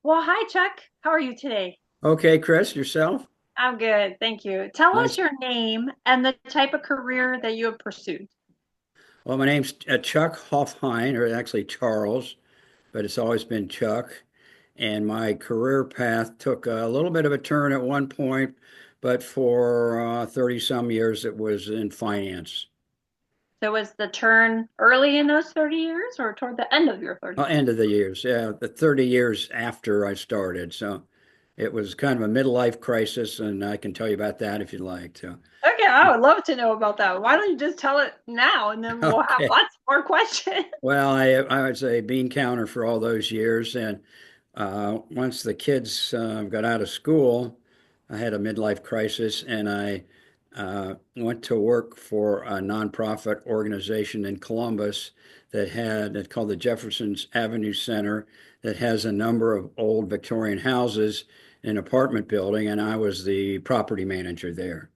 Well, hi, Chuck. How are you today? Okay, Chris, yourself? I'm good, thank you. Tell us Nice. your name and the type of career that you have pursued. Well, my name's Chuck Hoffline, or actually Charles, but it's always been Chuck. And my career path took a little bit of a turn at one point, but for 30 some years it was in finance. So was the turn early in those 30 years or toward the end of your 30 years? End of the years, yeah, the 30 years after I started. So it was kind of a midlife crisis, and I can tell you about that if you'd like to. Okay, I would love to know about that. Why don't you just tell it now and then we'll have Okay. lots more questions. Well, I was a bean counter for all those years, and once the kids got out of school, I had a midlife crisis, and I went to work for a nonprofit organization in Columbus that's called the Jefferson's Avenue Center, that has a number of old Victorian houses in apartment building, and I was the property manager there.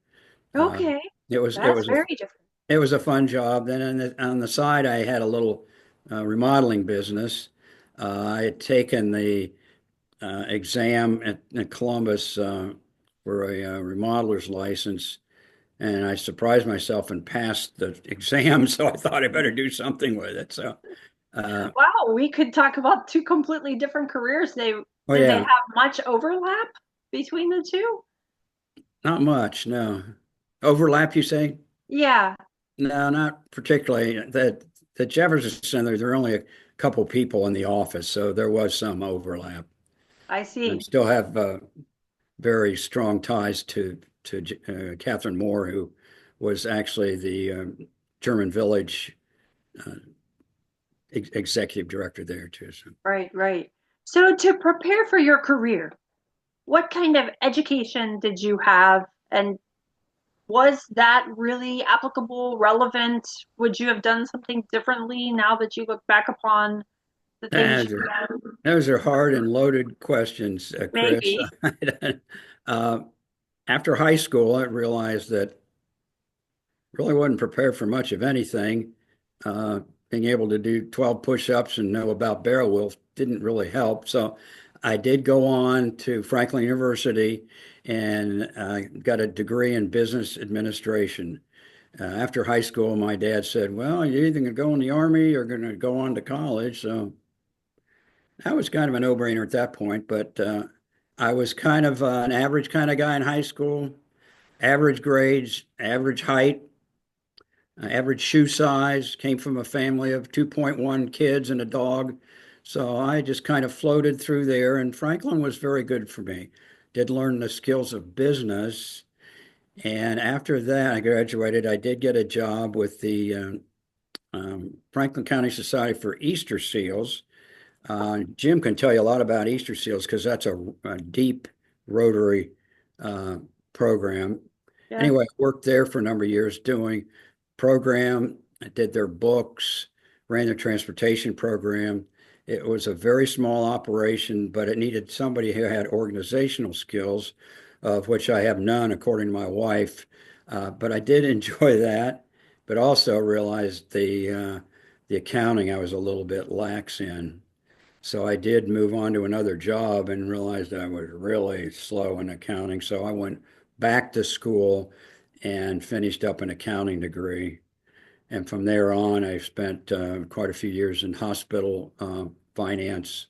Uh, Okay, it was it that's was a very different. it was a fun job. Then on the side, I had a little remodeling business. I had taken the exam at Columbus for a remodeler's license, and I surprised myself and passed the exam. So I thought I better do something with it. So, uh, Wow, we could talk about two completely different careers. oh Did they yeah, have much overlap between the two? not much. No overlap, you say? Yeah, No, not particularly. The Jefferson Center, there are only a couple people in the office, so there was some overlap. I I see. still have very strong ties to Catherine Moore, who was actually the German Village uh, executive director there too. So Right, right. So to prepare for your career, what kind of education did you have? And was that really applicable, relevant? Would you have done something differently now that you look back upon the things those you are, did? those are hard and loaded questions, Chris. Maybe. uh, After high school, I realized that really wasn't prepared for much of anything. Uh, Being able to do 12 push-ups and know about barrel wheels didn't really help. So I did go on to Franklin University and got a degree in business administration. After high school, my dad said, "Well, you're either going to go in the Army or going to go on to college." So that was kind of a no-brainer at that point. But I was kind of an average kind of guy in high school, average grades, average height, average shoe size, came from a family of 2.1 kids and a dog. So I just kind of floated through there, and Franklin was very good for me. Did learn the skills of business. And after that, I graduated. I did get a job with the Franklin County Society for Easter Seals. Jim can tell you a lot about Easter seals because that's a deep Rotary uh, program. Yes. Anyway, I worked there for a number of years doing program. I did their books, ran their transportation program. It was a very small operation, but it needed somebody who had organizational skills, of which I have none, according to my wife. But I did enjoy that, but also realized the accounting I was a little bit lax in. So I did move on to another job and realized I was really slow in accounting. So I went back to school and finished up an accounting degree. And from there on, I spent quite a few years in hospital finance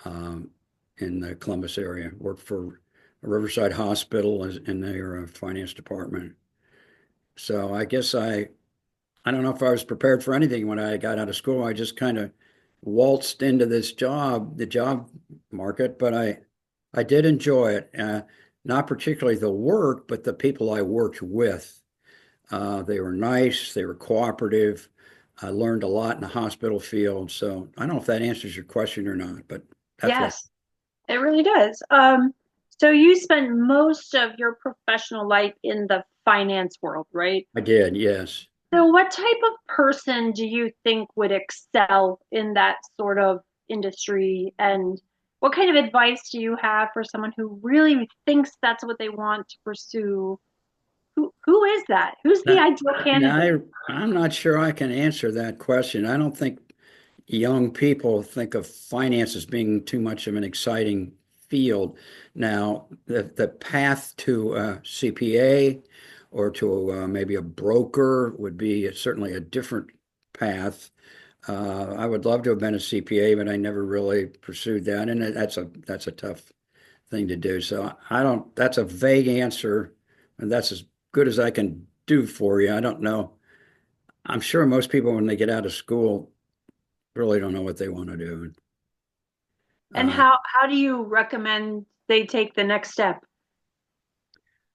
um, in the Columbus area. Worked for Riverside Hospital in their finance department. So I guess I don't know if I was prepared for anything when I got out of school. I just kind of waltzed into this job, the job market, but I did enjoy it. Not particularly the work, but the people I worked with. They were nice, they were cooperative. I learned a lot in the hospital field. So I don't know if that answers your question or not, but that's what Yes, it really does. So you spent most of your professional life in the finance world, right? I did. Yes. So what type of person do you think would excel in that sort of industry? And what kind of advice do you have for someone who really thinks that's what they want to pursue? Who is that? Who's the Now, ideal now candidate? I'm not sure I can answer that question. I don't think young people think of finance as being too much of an exciting field. Now, the path to a CPA or to maybe a broker would be certainly a different path. I would love to have been a CPA, but I never really pursued that, and that's a tough thing to do. So I don't. That's a vague answer, and that's as good as I can do for you. I don't know. I'm sure most people, when they get out of school, really don't know what they want to do. And Uh, how do you recommend they take the next step?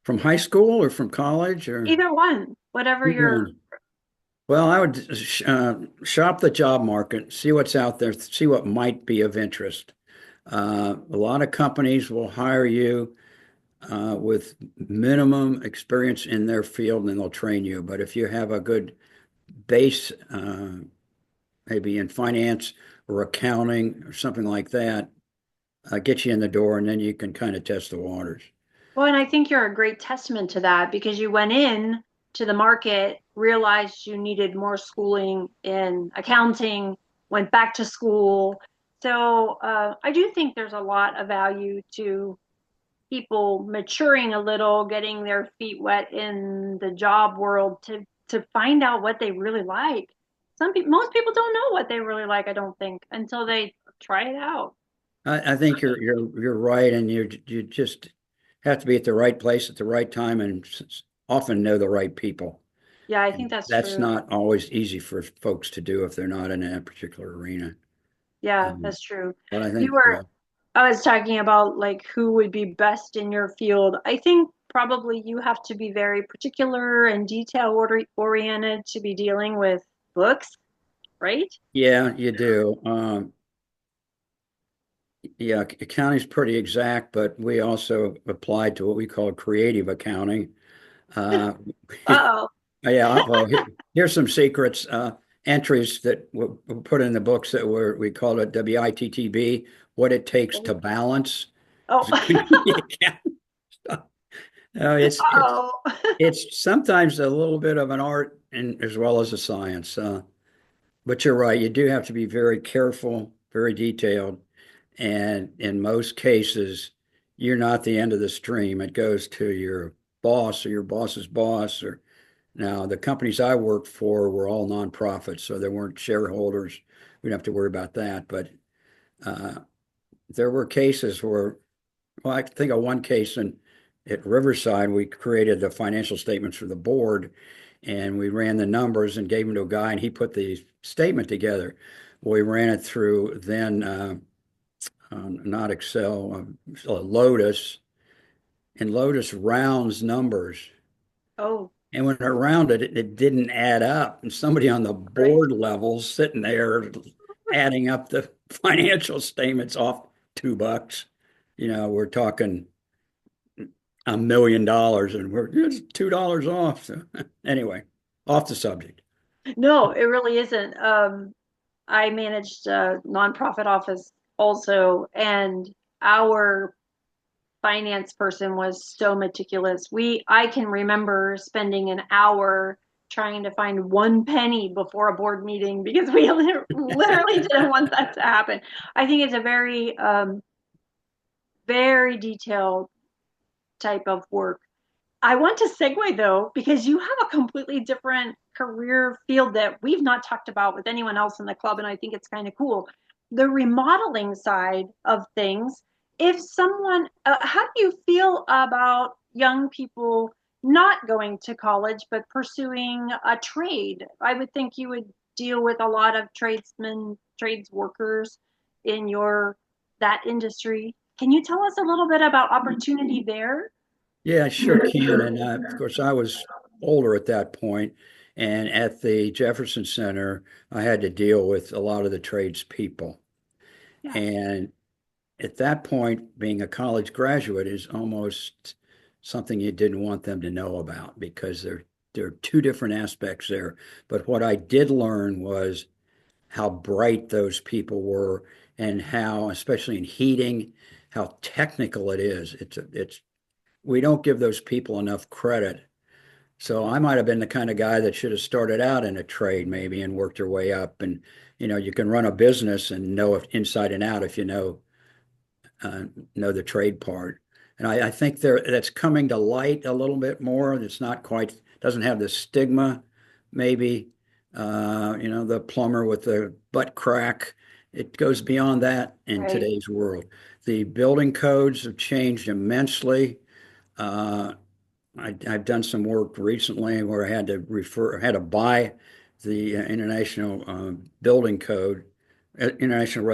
from high school or from college or Either one, whatever either you're. one. Well, I would shop the job market, see what's out there, see what might be of interest. A lot of companies will hire you with minimum experience in their field and then they'll train you. But if you have a good base, maybe in finance or accounting or something like that, get you in the door and then you can kind of test the waters. Well, and I think you're a great testament to that because you went in to the market, realized you needed more schooling in accounting, went back to school. So I do think there's a lot of value to people maturing a little, getting their feet wet in the job world to find out what they really like. Most people don't know what they really like, I don't think, until they try it out. I think you're right, and you just have to be at the right place at the right time, and often know the right people. Yeah, I think And that's that's true. not always easy for folks to do if they're not in that particular arena. Yeah, Um, that's true. but I You think, were, I was talking about like who would be best in your field. I think probably you have to be very particular and oriented to be dealing with books, right? yeah, you do. Yeah, accounting's pretty exact, but we also applied to what we call creative accounting. Uh, Uh-oh. yeah, well, here's some secrets. Entries that were put in the books that were, we called it WITTB, what it takes to balance. Oh. No, Uh-oh. it's sometimes a little bit of an art and as well as a science. But you're right, you do have to be very careful, very detailed, and in most cases, you're not the end of the stream. It goes to your boss or your boss's boss. Or now the companies I worked for were all nonprofits, so there weren't shareholders. We don't have to worry about that. But uh, there were cases where, well, I can think of one case at Riverside. We created the financial statements for the board, and we ran the numbers and gave them to a guy, and he put the statement together. Well, we ran it through then not Excel, Lotus, and Lotus rounds numbers. Oh, And when it rounded, it didn't add up. And somebody on the right. board level sitting there adding up the financial statements off $2. We're talking $1 million and we're just $2 off. So anyway, off the subject. No, it really isn't. I managed a nonprofit office also, and our finance person was so meticulous. I can remember spending an hour trying to find one penny before a board meeting because we literally didn't want that to happen. I think it's a very detailed type of work. I want to segue though, because you have a completely different career field that we've not talked about with anyone else in the club, and I think it's kind of cool. The remodeling side of things. If someone, how do you feel about young people not going to college but pursuing a trade? I would think you would deal with a lot of tradesmen, trades workers in your that industry. Can you tell us a little bit about opportunity there? Yeah, I sure can. And of course, I was older at that point, and at the Jefferson Center, I had to deal with a lot of the tradespeople. Yeah. And at that point, being a college graduate is almost something you didn't want them to know about because there are two different aspects there. But what I did learn was how bright those people were and how, especially in heating, how technical it is. We don't give those people enough credit So I might have been the kind of guy that should have started out in a trade maybe and worked your way up. And you can run a business and know it inside and out if you uh, know the trade part. And I think that's coming to light a little bit more. It's not quite doesn't have the stigma, maybe. The plumber with the butt crack. It goes beyond that in Right. today's world. The building codes have changed immensely. Uh, I've done some work recently where I had to buy the International Building Code, International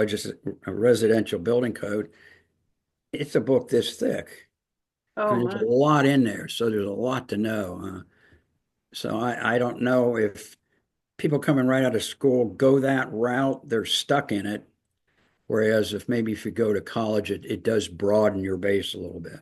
Residential Building Code. It's a book this thick. I Oh mean, there's my. a lot in there, so there's a lot to know. So I don't know if people coming right out of school go that route, they're stuck in it. Whereas if you go to college, it does broaden your base a little bit.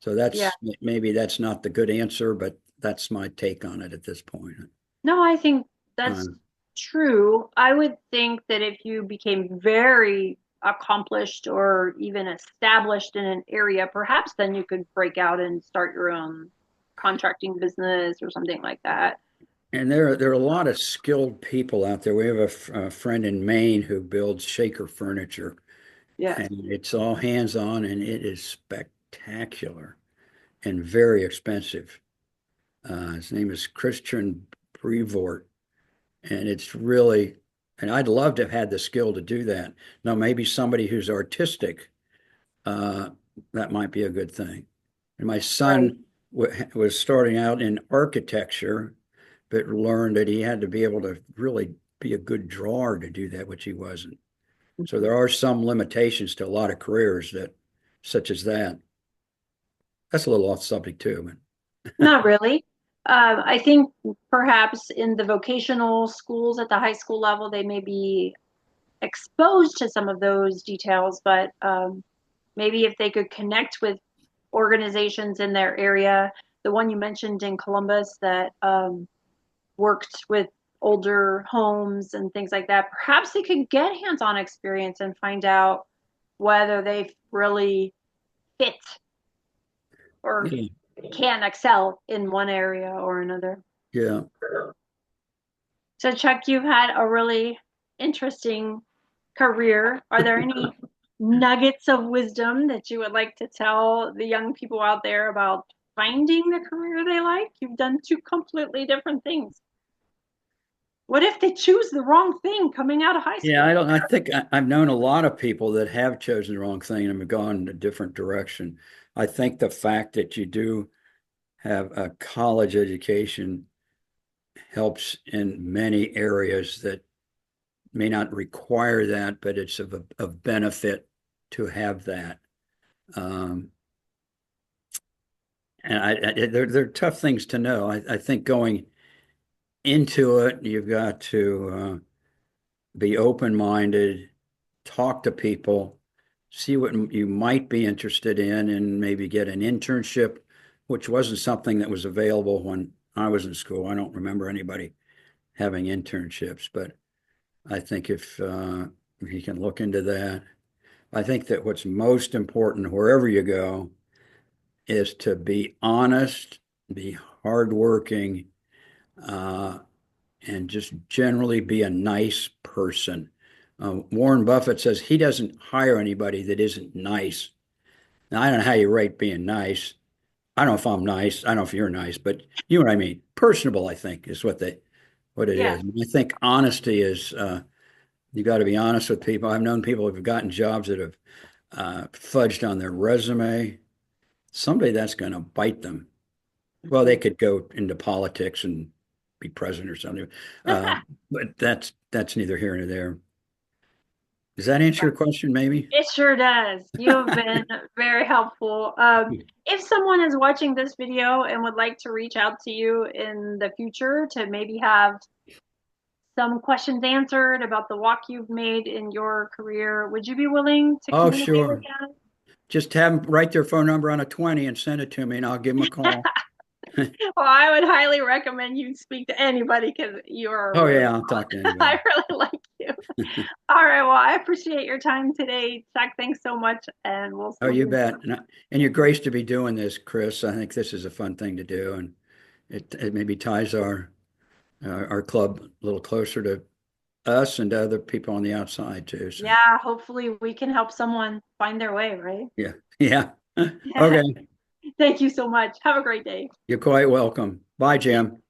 So Yeah. maybe that's not the good answer, but that's my take on it at this point. No, I think that's Um, true. I would think that if you became very accomplished or even established in an area, perhaps then you could break out and start your own contracting business or something like that. and there are a lot of skilled people out there. We have a friend in Maine who builds shaker furniture, Yes. and it's all hands on, and it is spectacular and very expensive. His name is Christian Brevoort, and and I'd love to have had the skill to do that. Now, maybe somebody who's artistic, uh, that might be a good thing. And my Right. son was starting out in architecture, but learned that he had to be able to really be a good drawer to do that, which he wasn't. So Mhm. there are some limitations to a lot of careers such as that. That's a little off subject too, but Not really. I think perhaps in the vocational schools at the high school level, they may be exposed to some of those details, but maybe if they could connect with organizations in their area, the one you mentioned in Columbus that worked with older homes and things like that, perhaps they could get hands-on experience and find out whether they really fit or yeah, can excel in one area or another. yeah. So, Chuck, you've had a really interesting career. Are there any nuggets of wisdom that you would like to tell the young people out there about finding the career they like? You've done two completely different things. What if they choose the wrong thing coming out of high Yeah, school? I think I've known a lot of people that have chosen the wrong thing and have gone in a different direction. I think the fact that you do have a college education helps in many areas that may not require that, but it's of benefit to have that. Um, and they're tough things to know. I think going into it, you've got to be open-minded, talk to people, see what you might be interested in, and maybe get an internship, which wasn't something that was available when I was in school. I don't remember anybody having internships, but I think if you can look into that, I think that what's most important wherever you go is to be honest, be hardworking, uh, and just generally be a nice person. Warren Buffett says he doesn't hire anybody that isn't nice. Now, I don't know how you rate being nice. I don't know if I'm nice. I don't know if you're nice, but you know what I mean. Personable, I think, is what it Yeah. is. And I think honesty is you got to be honest with people. I've known people who've gotten jobs that have fudged on their resume. Someday that's going to bite them. Well, they Mhm. could go into politics and be president or something. Uh, but that's neither here nor there. Does that answer your question, maybe? It sure does. You've been very helpful. If someone is watching this video and would like to reach out to you in the future to maybe have some questions answered about the walk you've made in your career, would you be willing to Oh, communicate with sure. Just have them write their phone number on a 20 and send it to me, and I'll give them a them? call. Well, I would highly recommend you speak to anybody because you're Oh, really yeah, I'll talk to I anybody. really like you. All right, well, I appreciate your time today, Chuck. Thanks so much, and Oh, we'll you be in bet. touch. And your grace to be doing this, Chris. I think this is a fun thing to do, and it maybe ties our club a little closer to us and to other people on the outside too. So Yeah, hopefully we can help someone find their way, right? yeah, yeah. Okay, Thank you so much. Have a great day. you're quite welcome. Bye, Jim.